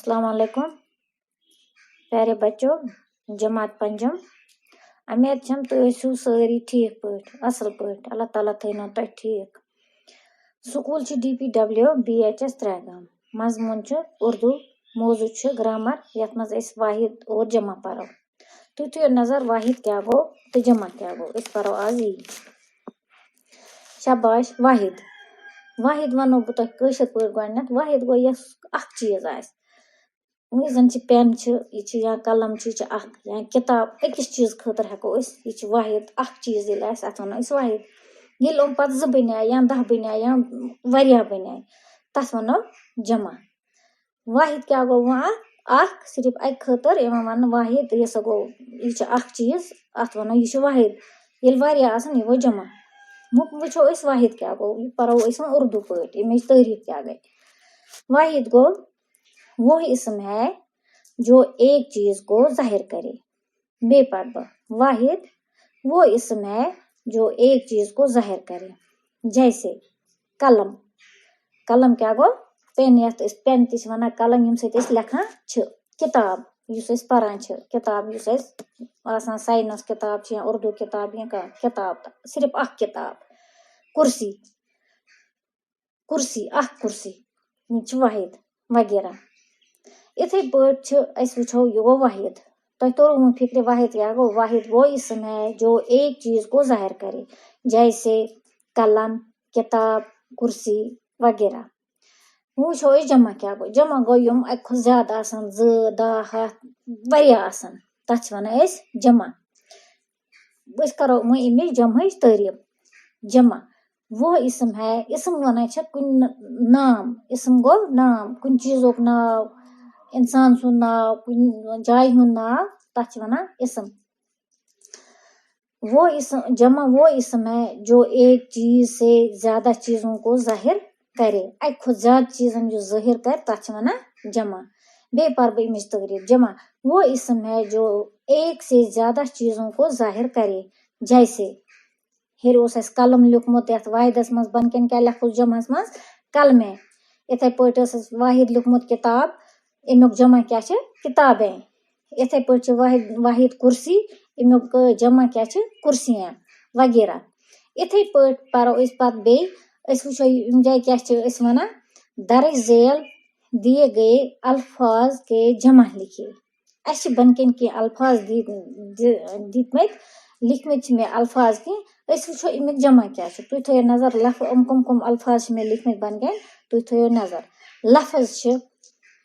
अस्सलाम वालेकुम प्यारे बच्चों। जमात पंजम उम्मीद छम तुम ٲسِو सारी ठीक पट असल पट अल्लाह ताला थैनो तुह ठीक। स्कूल DPW BHS त्रैगाम मजमून उर्दू मौजू ग्रामर यथ मज वाहिद और जमा परो। तुम थो नजर वाहिद क्या गो तो जमा क्या गो। परो आज यी शाबाश। वाहिद वाहिद वनो बह तुह कशर पट गो। वाहिद गो यस अख चीज आस वह जन पेन या कलम या किताब अकिस चीज खतर हेको यह वाहिद अख चीज अत वनो वाहिद। ये पे जो बनिया या 10 बनिया या वरिया बनिया तथ वनो जमा। वाहिद क्या गो वह अख सिर्फ अक खतर वन वाहिद यह गो यह अख चीज अत वनो यह वाहिद। ये वरिया आसन यह गो जमा। वो वाहिद क्या गो परो उर्दू पट अमिच तारीफ क्या गई। वाहिद गो वो इसम है जो एक चीज को जाहिर करे। बेपद वाहिद वो इसम है जो एक चीज को जाहिर करे। जैसे कलम कलम क्या गो पेन पेन ती वन कलम यम सत लेखान किताब युस परान किताब युस साइंस किताब या उर्दू किताब या किताब सिर्फ अख किताब। कुर्सी कुर्सी अख कुर्सी यह वाहिद वगैरह। इथे पट वो यह गो वाहिद। तुह तोर फिक्र वाहिद क्या गो। वाहिद वो इसम है जो एक चीज को जाहिर करे। जैसे कलम किताब कुर्सी वगैरह। वो जमा क्या गो। जमा गो यम अक ज्यादा 2 10 वरिया तथ वन जमा। करो अमिच जमच तारीफ। जमा वो इसम है इसम वन कुन नाम। इसम गो नाम कुन चीजों नाव इंसान सुन नाव कुन जाय हुंद नाव तथ वन इसम। वो इसम जमा वो इसम है जो एक चीज से ज्यादा चीजों को जाहिर करे। अक खुद ज्यादा चीजन जो जाहिर कर तथ वन जमा। बे पर अमिच तारीफ। जमा वो इसम है जो एक से ज्यादा चीजों को जाहिर करे। जैसे हेर कलम लिखमुत वाहिदस मज बन कन क्या लिखो जमस मज कलमे। इथे पट वाहिद लिखमुत किताब अमुक जमा क्या किताबें। इथे पट वाहिद कुर्सी अमुक जमा क्या कुर्सियां वगैरह। इथे पट परो पत बे वो जाय क्या वन दर्ज झेल दिए गए अल्फाज के जमा लिखिए। अस बन कन की अल्फाज दितमत लिखमत मे अल्फाज की वो अमिक जमा क्या तुम थो नजर कम अल्फाज मे लिखमत बन कन तुम थो नजर। लफ्ज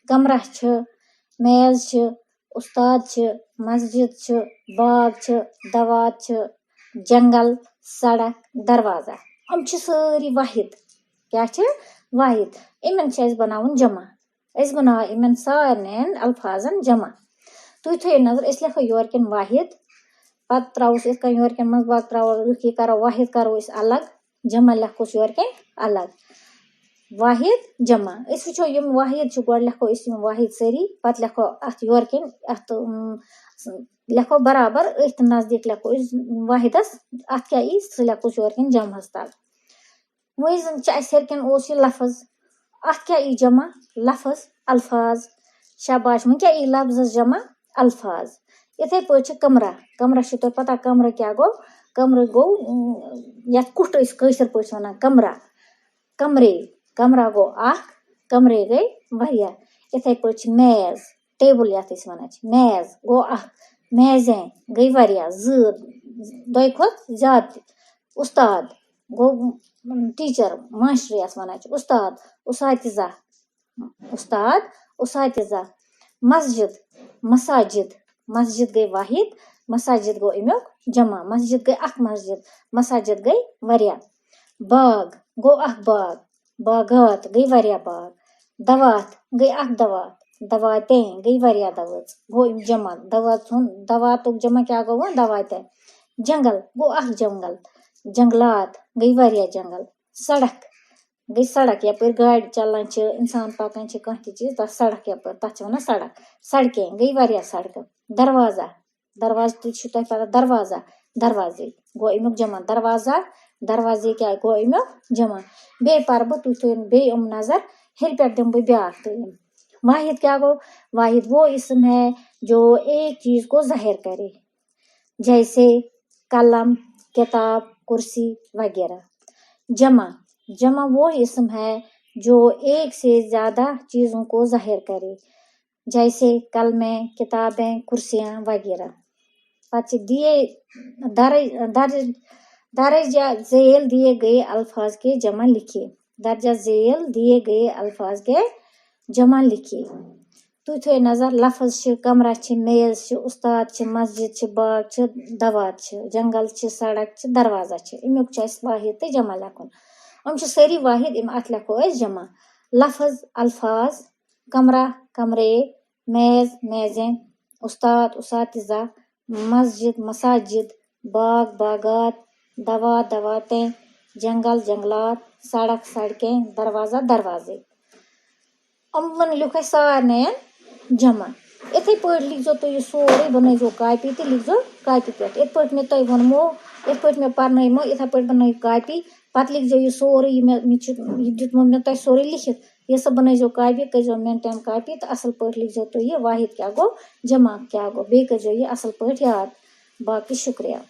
कमरा मेज उस्ताद मस्जिद बाग दवात जंगल सड़क दरवाजा हम सारी वाहिद क्या वाहिद। इमन बनावन जमा बना इमन सारन अल्फाजन जमा। तुम थो नजर लिखो योर कन वाहिद पत त्रोस योर कन मज बाग त्रो करो वाहिद करो अलग जमा लिखोस योर कन अलग। वाहिद जमा वो यम वाहिद गो लिखो वाहिद सारी पत लिखो अत योर कन अत लिखो बराबर अथ नजदीक लिखो वाहिदस अत क्या सह लिखोस योर कन जमहस तल। वही जन हेर कन लफ्ज अत क्या जमा लफ्ज अल्फाज। शाबाश वो क्या लफ्ज जमा अल्फाज। इथे पट कमरा कमरा तुह पता कमरा क्या गो। कमरा गो ये कुट कशर पट वन कमरा कमरे कमरा गो अख कमरे गई वरिया। इथे पट मेज टेबल ये वन मेज गो अख मेजे गई वरिया 2 खुद ज्यादा। उस्ताद गो टीचर मास्टर यस वन उस्ताद उसातिजा उस्ताद उसातिजा। मस्जिद मसाजिद मस्जिद गई वाहिद मसाजिद गो अमुक जमा। मस्जिद गई अख मस्जिद मसाजिद गई वरिया। बाग गो अख बाग बागात गई वरिया बाग। दवात गई अख दवात दवातें गई वरिया दवात गो जमा। दवातुक जमा क्या गो दवातें। जंगल गो अख जंगल जंगलात गई वरिया जंगल। सड़क गई सड़क यपर गाड़ी चलान इंसान पकान कह चीज तथ सड़क यपर तथ वन सड़क। सड़कें गई वरिया सड़क। दरवाजा दरवाजा तुह पता दरवाजा दरवाजे गो अमुक जमा। दरवाजा दरवाजे क्या गो अमुक जमा। बे पर तुह बे नजर हेर पे दिम ब्याक तालीम। वाहिद क्या गो? वाहिद वो इसम है जो एक चीज को जाहिर करे, जैसे कलम, किताब, कुर्सी वगैरह। जमा, जमा वो इसम है जो एक से ज्यादा चीजों को जाहिर करे, जैसे कलमें, किताबें, कुर्सियां वगैरह। पच दिए दर्जा झेल दिए गए अल्फाज के जमा लिखिए। दर्जा झेल दिए गए अल्फाज के जमा लिखिए। तुई थो नजर लफ्ज छ, कमरा छ, मेज छ, उस्ताद छ, मस्जिद छ, बाग छ, दवात छ, जंगल छ, सड़क छ, दरवाजा छ। अमुक वाहिद तो जमा लेखन। हम सारी वाहिद अत लेखो जमा। लफ्ज अल्फाज, कमरा कमरे, मेज मेजें, उस्ताद उसातिजा, मस्जिद मसाजिद, बाग बागात, दवा दवातें, जंगल जंगलात, सड़क सड़कें, दरवाजा दरवाजे। अमन लिख सारे जमा। इथे पे लिखो तो ये सोरे बनो कापी तो लिखो कापी पे। इत पे मे तुम वनमो, इत पे मे पर्नो, इथे पे बनो कापी, पत लिखो ये सोरे दितमो मे तुम सोरे लिखित। ये सब बनो कापी, करो मेंटेन कापी तो असल पे लिखो तो ये वाहिद क्या गो, जमा क्या गो, बे करो ये असल पे याद। बाकी शुक्रिया।